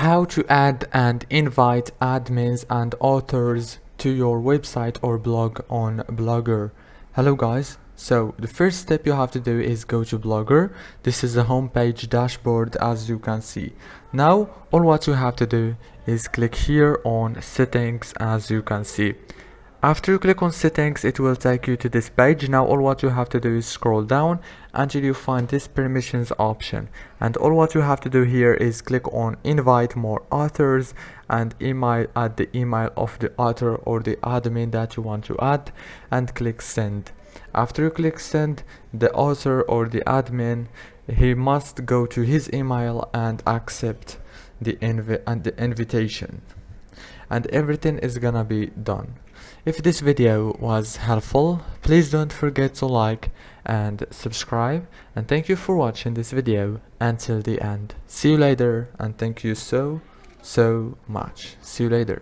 how to add and invite admins and authors to your website or blog on Blogger. Hello guys, so the first step you have to do is go to Blogger. This is the homepage dashboard, as you can see. Now all what you have to do is click here on settings, as you can see. After you click on settings, it will take you to this page. Now all what you have to do is scroll down until you find this permissions option, and all what you have to do here is click on invite more authors and add the email of the author or the admin that you want to add, and click send. After you click send, the author or the admin, he must go to his email and accept the invitation, and everything is gonna be done. If this video was helpful, please don't forget to like and subscribe, and thank you for watching this video until the end. See you later, and thank you so much. See you later.